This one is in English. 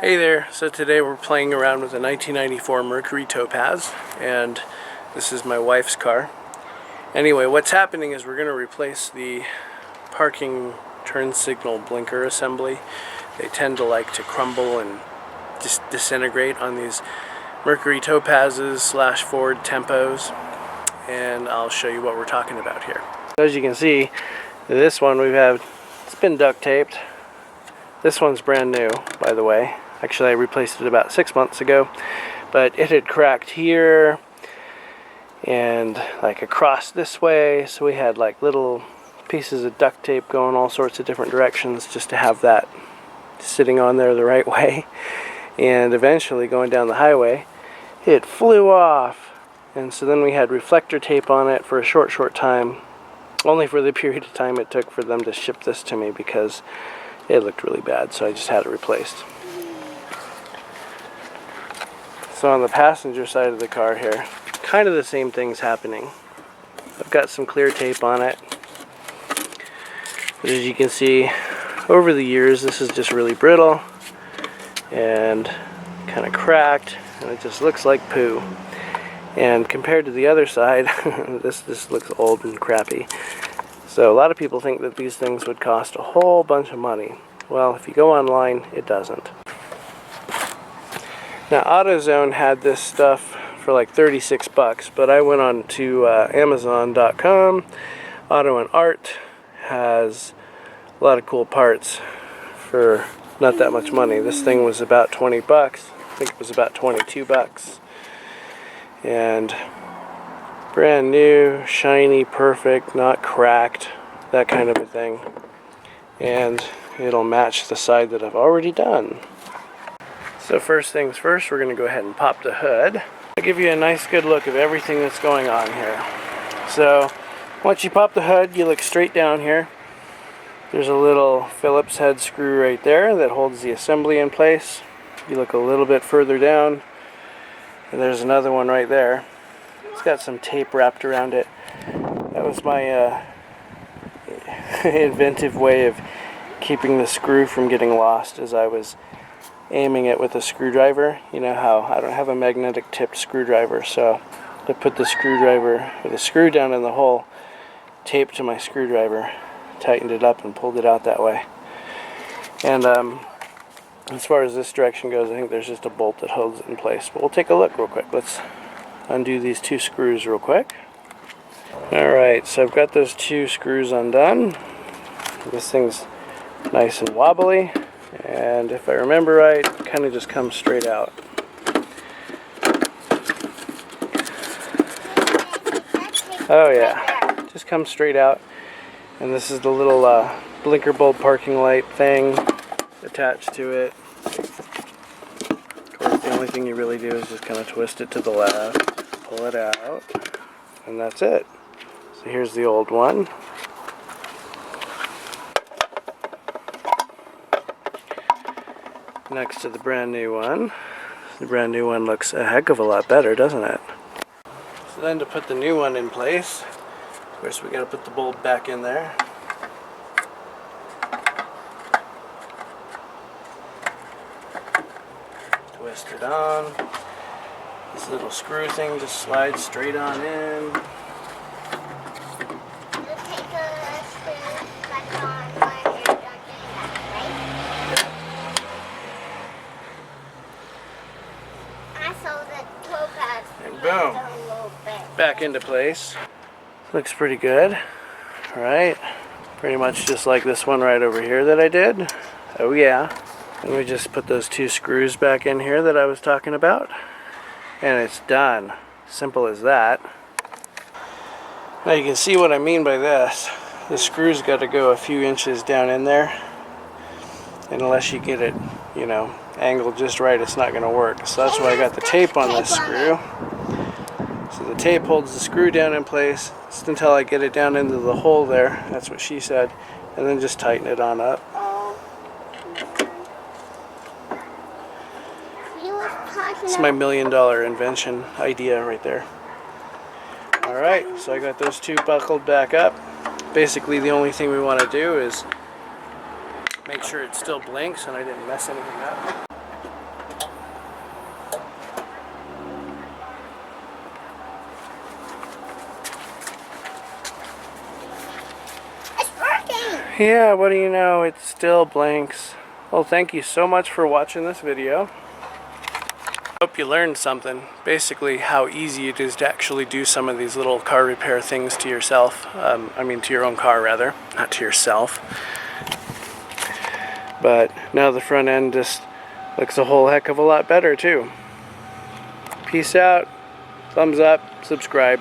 Hey there, so today we're playing around with a 1994 Mercury Topaz, and this is my wife's car. Anyway, what's happening is we're going to replace the parking turn signal blinker assembly. They tend to like to crumble and just disintegrate on these Mercury Topazes / Ford Tempos, and I'll show you what we're talking about here. As you can see, this one it's been duct taped. This one's brand new, by the way. Actually, I replaced it about 6 months ago, but it had cracked here and like across this way, so we had like little pieces of duct tape going all sorts of different directions just to have that sitting on there the right way. And eventually, going down the highway, it flew off, and so then we had reflector tape on it for a short time, only for the period of time it took for them to ship this to me because it looked really bad, so I just had it replaced. So on the passenger side of the car here, kind of the same thing's happening. I've got some clear tape on it. But as you can see, over the years, this is just really brittle and kind of cracked, and it just looks like poo. And compared to the other side, this looks old and crappy. So a lot of people think that these things would cost a whole bunch of money. Well, if you go online, it doesn't. Now, AutoZone had this stuff for like 36 bucks, but I went on to Amazon.com. Auto and Art has a lot of cool parts for not that much money. This thing was about 20 bucks. I think it was about 22 bucks. And brand new, shiny, perfect, not cracked, that kind of a thing. And it'll match the side that I've already done. So first things first, we're going to go ahead and pop the hood. I'll give you a nice good look of everything that's going on here. So once you pop the hood, you look straight down here. There's a little Phillips head screw right there that holds the assembly in place. You look a little bit further down, and there's another one right there. It's got some tape wrapped around it. That was my inventive way of keeping the screw from getting lost as I was aiming it with a screwdriver. You know how I don't have a magnetic tipped screwdriver, so I put the screwdriver with the screw down in the hole, taped to my screwdriver, tightened it up and pulled it out that way. And as far as this direction goes, I think there's just a bolt that holds it in place, but we'll take a look real quick. Let's undo these two screws real quick. Alright, so I've got those two screws undone. This thing's nice and wobbly, and if I remember right, it kind of just comes straight out. Oh yeah, just comes straight out. And this is the little blinker bulb parking light thing attached to it. Of course, the only thing you really do is just kind of twist it to the left, pull it out, and that's it. So here's the old one. Next to the brand new one. The brand new one looks a heck of a lot better, doesn't it? So then to put the new one in place, of course we got to put the bulb back in there. Twist it on. This little screw thing just slides straight on in. And boom, back into place. Looks pretty good. Alright, pretty much just like this one right over here that I did. Oh yeah. And we just put those two screws back in here that I was talking about, and it's done. Simple as that. Now you can see what I mean by this. The screw's got to go a few inches down in there, and unless you get it, you know, angled just right, it's not going to work. So that's why I got the tape on this screw. So the tape holds the screw down in place just until I get it down into the hole there. That's what she said. And then just tighten it on up. It's my $1 million invention idea right there. Alright, so I got those two buckled back up. Basically the only thing we want to do is make sure it still blinks and I didn't mess anything up. Yeah, what do you know, it still blanks. Well, thank you so much for watching this video. Hope you learned something. Basically how easy it is to actually do some of these little car repair things to yourself. I mean to your own car rather, not to yourself. But now the front end just looks a whole heck of a lot better too. Peace out, thumbs up, subscribe.